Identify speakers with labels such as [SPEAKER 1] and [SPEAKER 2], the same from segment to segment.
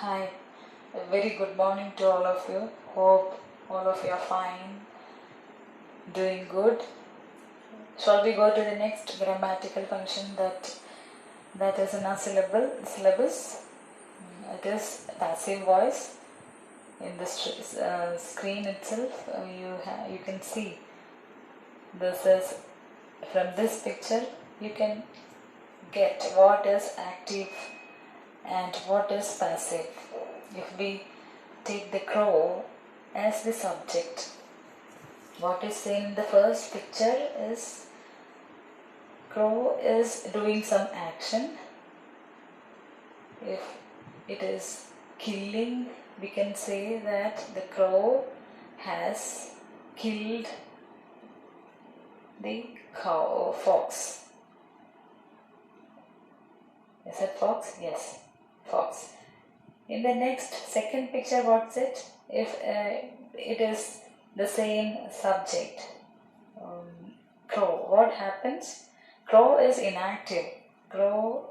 [SPEAKER 1] Hi, a very good morning to all of you. Hope all of you are fine, doing good. Shall we go to the next grammatical function that is in our syllabus? It is passive voice. In the screen itself, you can see this is from this picture. You can get what is active and what is passive. If we take the crow as the subject, what is seen in the first picture is crow is doing some action. If it is killing, we can say that the crow has killed the fox. Is it fox? Yes, fox. In the next second picture, what's it? If it is the same subject, crow, what happens? Crow is inactive. Crow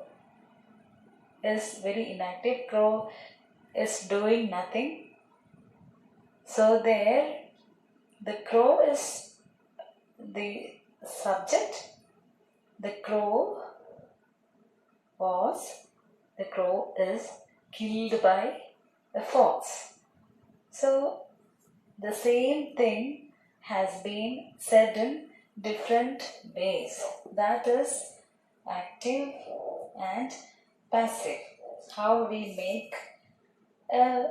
[SPEAKER 1] is very inactive. Crow is doing nothing. So there, the crow is the subject. The crow is killed by a fox. So the same thing has been said in different ways. That is active and passive. How we make a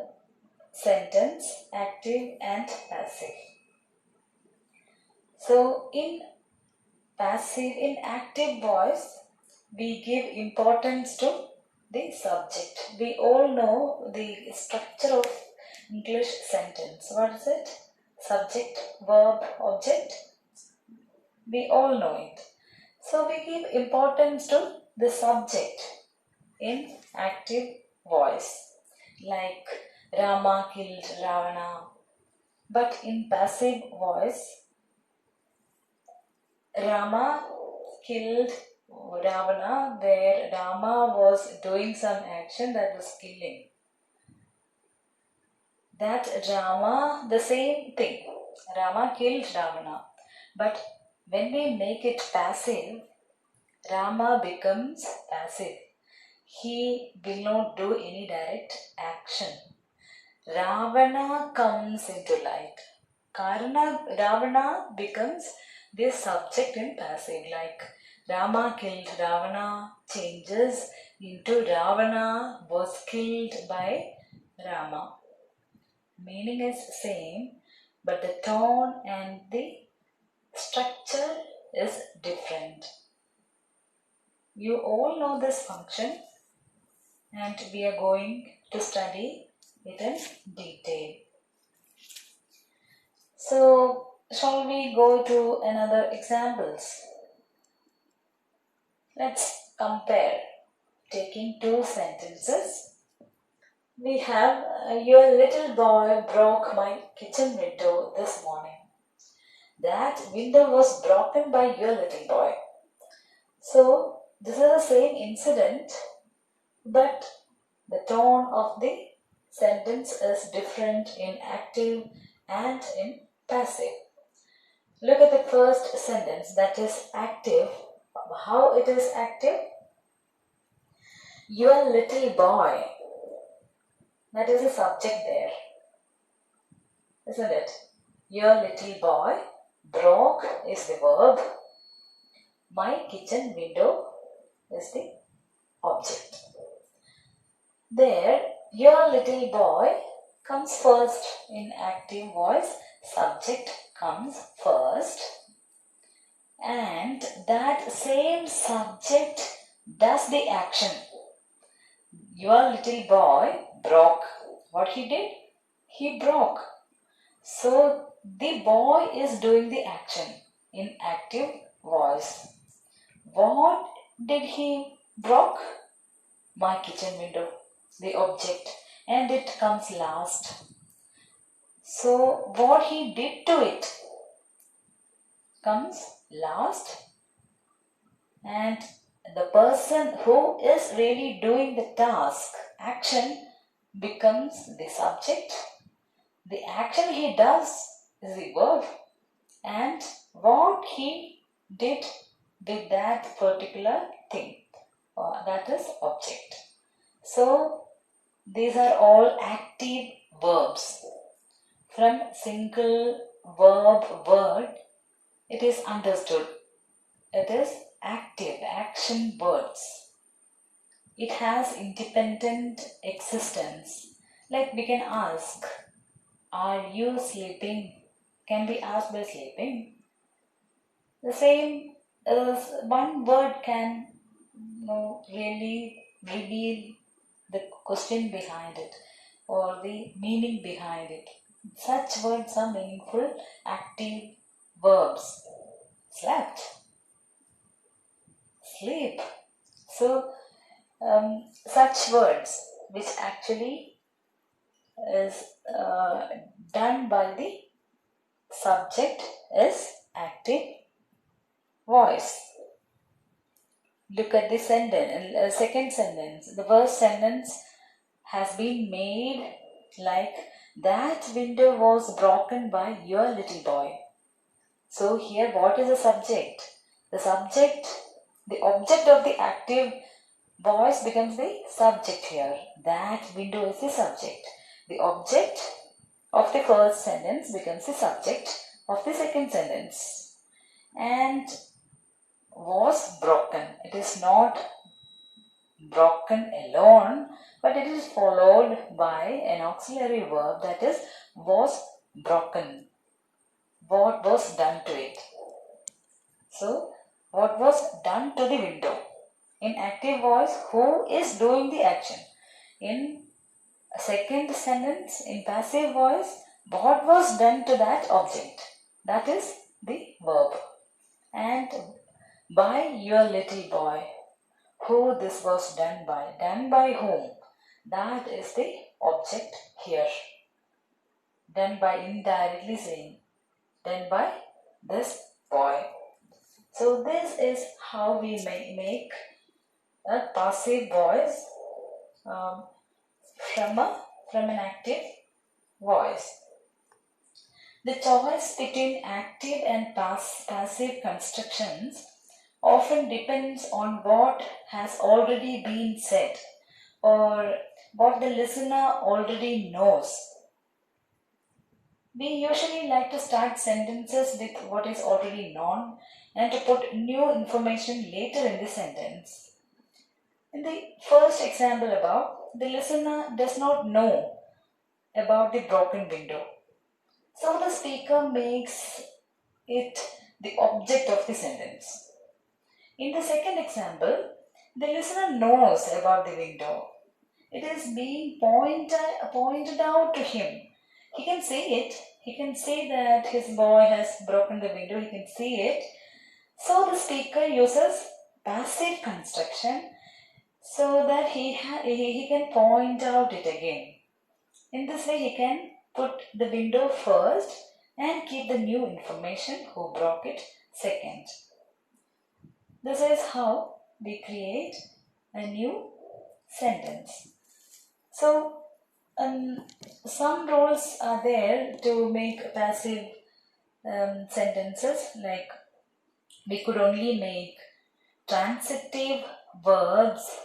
[SPEAKER 1] sentence active and passive. So in active voice, we give importance to the subject. We all know the structure of English sentence. What is it? Subject, verb, object. We all know it. So we give importance to the subject in active voice. Like Rama killed Ravana. But in passive voice, Rama killed Ravana, where Rama was doing some action, that was killing. That Rama, the same thing. Rama killed Ravana. But when we make it passive, Rama becomes passive. He will not do any direct action. Ravana comes into light. Ravana becomes the subject in passive, like Rama killed Ravana changes into Ravana was killed by Rama. Meaning is same, but the tone and the structure is different. You all know this function and we are going to study it in detail. So, shall we go to another examples? Let's compare. Taking two sentences. We have, your little boy broke my kitchen window this morning. That window was broken by your little boy. So, this is the same incident, but the tone of the sentence is different in active and in passive. Look at the first sentence, that is active. How it is active? Your little boy. That is the subject there. Isn't it? Your little boy. Broke is the verb. My kitchen window is the object. There, your little boy comes first in active voice. Subject comes first. And that same subject does the action. Your little boy broke. What he did? He broke. So the boy is doing the action in active voice. What did he broke? My kitchen window, the object, and it comes last. So what he did to it comes last, and the person who is really doing the task, action, becomes the subject. The action he does is the verb, and what he did with that particular thing, that is object. So these are all active verbs. From single verb word, it is understood. It is active, action words. It has independent existence. Like we can ask, are you sleeping? Can be asked by sleeping. The same as one word can really reveal the question behind it or the meaning behind it. Such words are meaningful, active verbs. Slept, sleep. So, such words which actually is done by the subject is active voice. Look at the sentence, second sentence. The first sentence has been made like, that window was broken by your little boy. So here what is the subject? The subject, the object of the active voice becomes the subject here. That window is the subject. The object of the first sentence becomes the subject of the second sentence. And was broken. It is not broken alone, but it is followed by an auxiliary verb, that is was broken. What was done to it? So, what was done to the window? In active voice, who is doing the action? In second sentence, in passive voice, what was done to that object? That is the verb. And by your little boy, who this was done by? Done by whom? That is the object here. Done by, indirectly saying, done by this boy. So this is how we make a passive voice from an active voice. The choice between active and passive constructions often depends on what has already been said or what the listener already knows. We usually like to start sentences with what is already known and to put new information later in the sentence. In the first example above, the listener does not know about the broken window. So the speaker makes it the object of the sentence. In the second example, the listener knows about the window. It is being pointed out to him. He can see it. He can see that his boy has broken the window. He can see it. So the speaker uses passive construction so that he can point out it again. In this way, he can put the window first and keep the new information who broke it second. This is how we create a new sentence. So, some rules are there to make passive sentences, like we could only make transitive verbs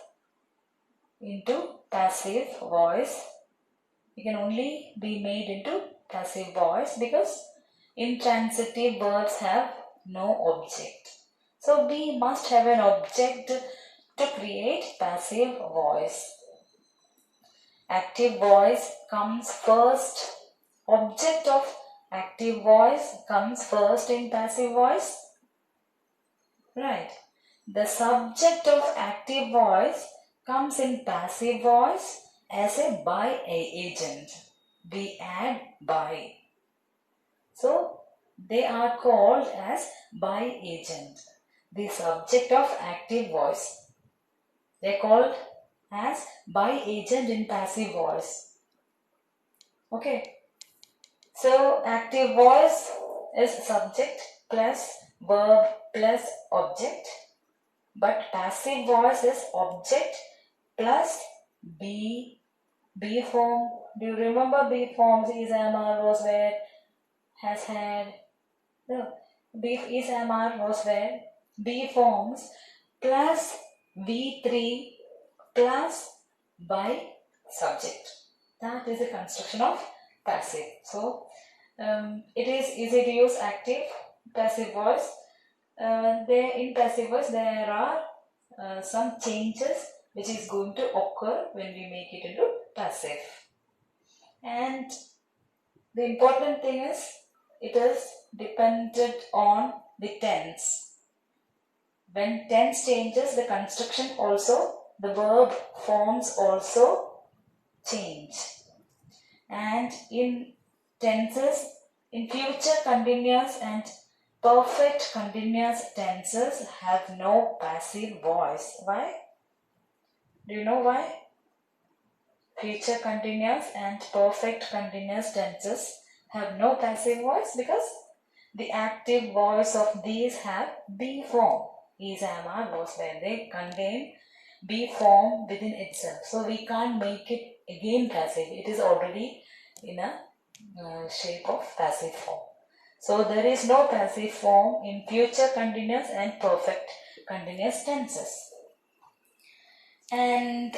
[SPEAKER 1] into passive voice. It can only be made into passive voice because intransitive verbs have no object. So we must have an object to create passive voice. Active voice comes first. Object of active voice comes first in passive voice. Right. The subject of active voice comes in passive voice as a by agent. We add by. So they are called as by agent. The subject of active voice. They are called as by agent in passive voice. Okay. So active voice is subject plus verb plus object. But passive voice is object plus be B form, do you remember B forms? Is, am, are, was, were, has, had. No. B is, am, are, was, were. B forms plus V3 plus by subject. That is the construction of passive. So it is easy to use active, passive voice. There in passive voice there are some changes which is going to occur when we make it into passive. And the important thing is it is dependent on the tense. When tense changes, the construction also, the verb forms also change. And in tenses, in future continuous and perfect continuous tenses have no passive voice. Why? Do you know why? Future continuous and perfect continuous tenses have no passive voice because the active voice of these have be form. Is, am, are, was, were. They contain be form within itself. So we can't make it again passive. It is already in a shape of passive form. So there is no passive form in future continuous and perfect continuous tenses. And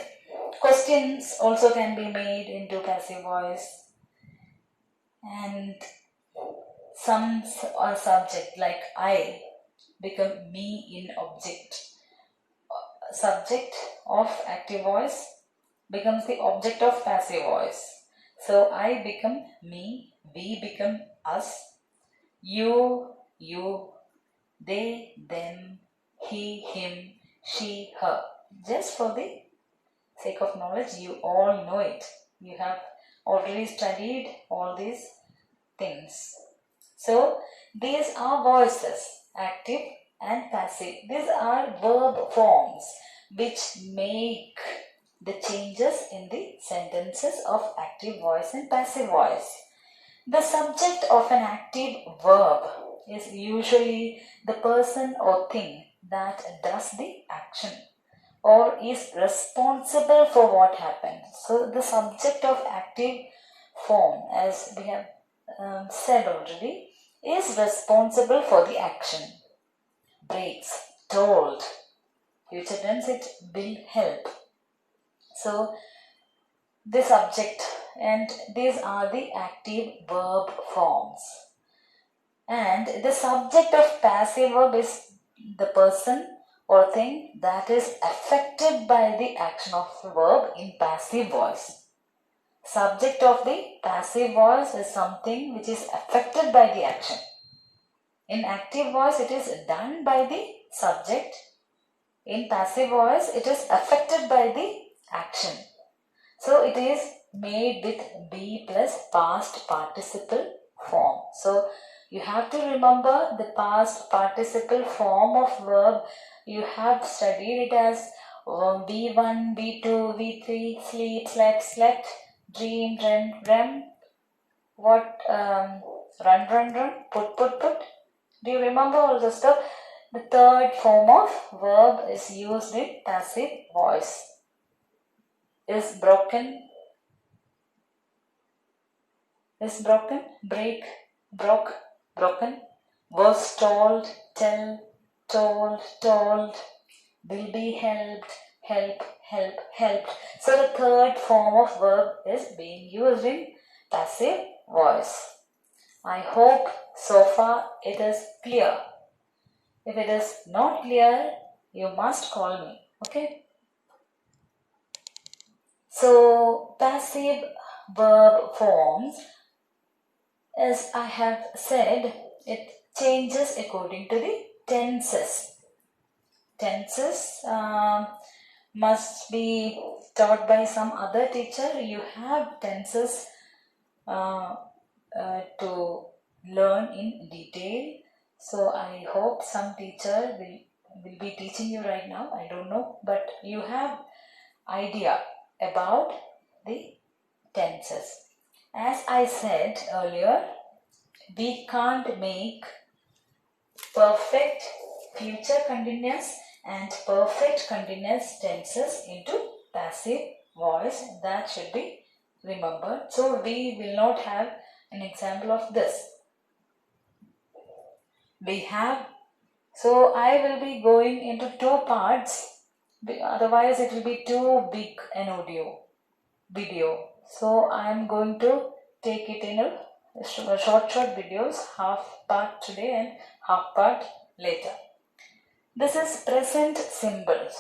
[SPEAKER 1] questions also can be made into passive voice. And some subject like I become me in object. Subject of active voice becomes the object of passive voice. So I become me, we become us, you, they, them, he, him, she, her. Just for the sake of knowledge, you all know it. You have already studied all these things. So these are voices, active and passive. These are verb forms which make the changes in the sentences of active voice and passive voice. The subject of an active verb is usually the person or thing that does the action or is responsible for what happened. So the subject of active form, as we have said already, is responsible for the action. Breaks, told, future tense, it will help. So the subject, and these are the active verb forms. And the subject of passive verb is the person or thing that is affected by the action of the verb in passive voice. Subject of the passive voice is something which is affected by the action. In active voice, it is done by the subject. In passive voice, it is affected by the action. So it is made with be plus past participle form. So you have to remember the past participle form of verb. You have studied it as B1, B2, V3, sleep, slept, dream, dreamt, what, run, put. Do you remember all the stuff? The third form of verb is used in passive voice. Is broken, break, broken, was told, tell, told, will be helped, helped. So the third form of verb is being used in passive voice. I hope so far it is clear. If it is not clear, you must call me, okay? So passive verb forms, as I have said, it changes according to the tenses. Tenses must be taught by some other teacher. You have tenses to learn in detail. So I hope some teacher will be teaching you right now. I don't know, but you have idea about the tenses. As I said earlier, we can't make perfect future continuous and perfect continuous tenses into passive voice. That should be remembered. So we will not have an example of this. We have, so I will be going into two parts, otherwise it will be too big an audio video. So I am going to take it in a short videos, half part today and half part later. This is present simple. So